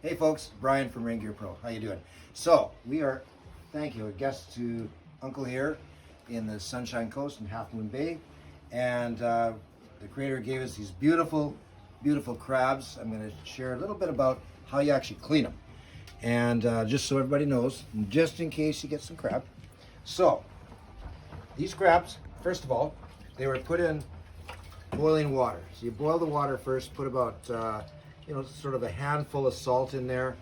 Hey folks, Brian from Rain Gear Pro. How you doing? So we are, thank you, a guest to Uncle here in the Sunshine Coast in Half Moon Bay, and the creator gave us these beautiful, beautiful crabs. I'm going to share a little bit about how you actually clean them, and just so everybody knows, just in case you get some crab. So these crabs, first of all, they were put in boiling water. So you boil the water first, put about sort of a handful of salt in there,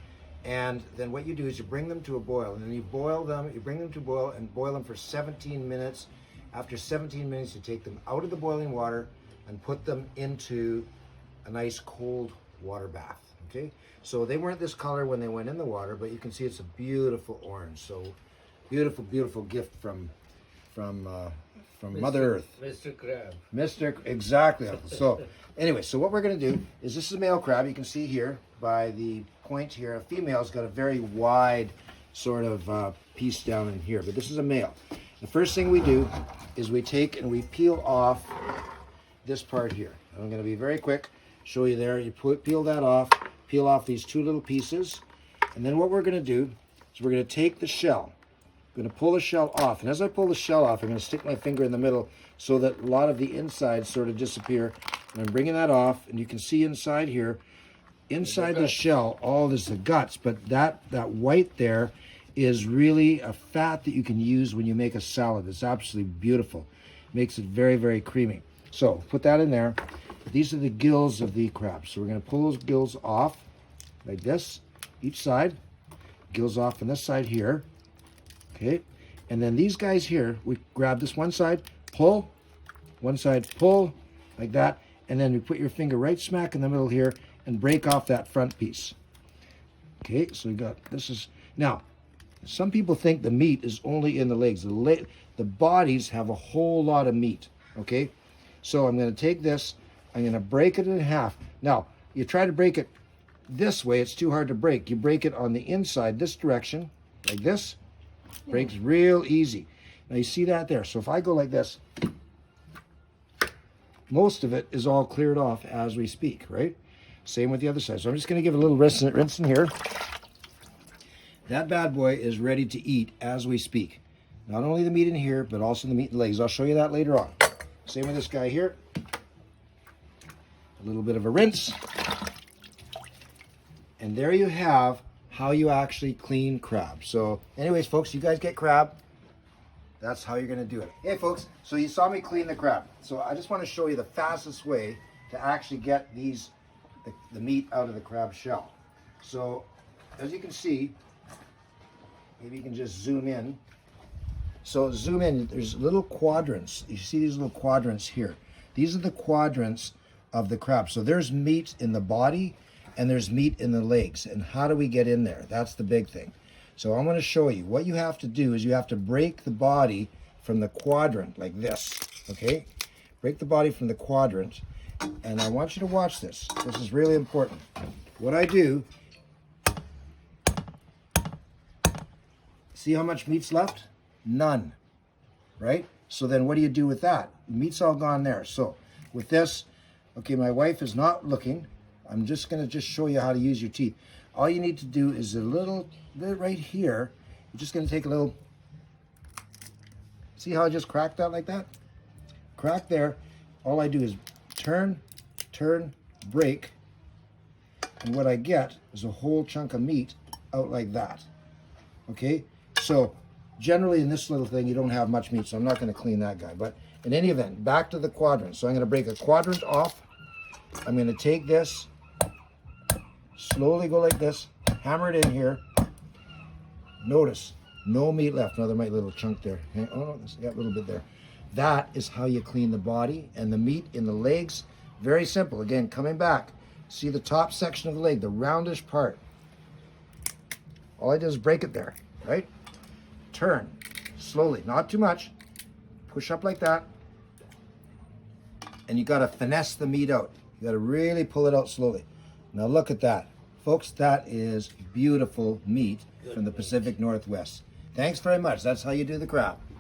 and then what you do is you bring them to a boil, and then you boil them, you bring them to boil and boil them for 17 minutes. After 17 minutes, you take them out of the boiling water and put them into a nice cold water bath. Okay, so they weren't this color when they went in the water, but you can see it's a beautiful orange. So beautiful, beautiful gift from Mother Earth. Mr. Crab. Exactly. So anyway, so what we're going to do is, this is a male crab. You can see here by the point here, a female's got a very wide sort of piece down in here, but this is a male. The first thing we do is we take and we peel off this part here. I'm going to be very quick, show you there. You peel that off, peel off these two little pieces, and then what we're going to do is we're going to take the shell. I'm going to pull the shell off, and as I pull the shell off, I'm going to stick my finger in the middle so that a lot of the insides sort of disappear. And I'm bringing that off, and you can see inside here, inside the shell, all this is the guts, but that white there is really a fat that you can use when you make a salad. It's absolutely beautiful. Makes it very, very creamy. So put that in there. These are the gills of the crab. So we're going to pull those gills off like this, each side. Gills off on this side here. Okay, and then these guys here, we grab this one side, pull, one side, pull, like that, and then you put your finger right smack in the middle here and break off that front piece. Okay, so we got, this is, now, some people think the meat is only in the legs. The bodies have a whole lot of meat, okay? So I'm going to take this, I'm going to break it in half. Now, you try to break it this way, it's too hard to break. You break it on the inside, this direction, like this. Breaks real easy. Now you see that there. So if I go like this, most of it is all cleared off as we speak, right? Same with the other side. So I'm just going to give it a little rinse in here. That bad boy is ready to eat as we speak. Not only the meat in here, but also the meat and legs. I'll show you that later on. Same with this guy here. A little bit of a rinse. And there you have how you actually clean crab. So anyways, folks, you guys get crab. That's how you're going to do it. Hey, folks, so you saw me clean the crab. So I just want to show you the fastest way to actually get the meat out of the crab shell. So as you can see, maybe you can just zoom in. So zoom in, there's little quadrants. You see these little quadrants here. These are the quadrants of the crab. So there's meat in the body, and there's meat in the legs. And how do we get in there? That's the big thing. So I'm going to show you. What you have to do is you have to break the body from the quadrant like this, okay? Break the body from the quadrant, and I want you to watch this. This is really important. What I do, see how much meat's left? None, right? So then what do you do with that? The meat's all gone there. So with this, okay, my wife is not looking. I'm just going to show you how to use your teeth. All you need to do is a little bit right here. You're just going to take a little, see how I just cracked that like that? Crack there. All I do is turn, break, and what I get is a whole chunk of meat out like that. Okay? So generally in this little thing you don't have much meat, so I'm not going to clean that guy. But in any event, back to the quadrant. So I'm going to break a quadrant off. I'm going to take this, slowly go like this, hammer it in here. Notice, no meat left. Another my little chunk there. Oh no, got a little bit there. That is how you clean the body and the meat in the legs. Very simple. Again, coming back, see the top section of the leg, the roundish part. All I do is break it there, right? Turn, slowly, not too much. Push up like that. And you got to finesse the meat out. You got to really pull it out slowly. Now look at that. Folks, that is beautiful meat from the Pacific Northwest. Thanks very much. That's how you do the crab.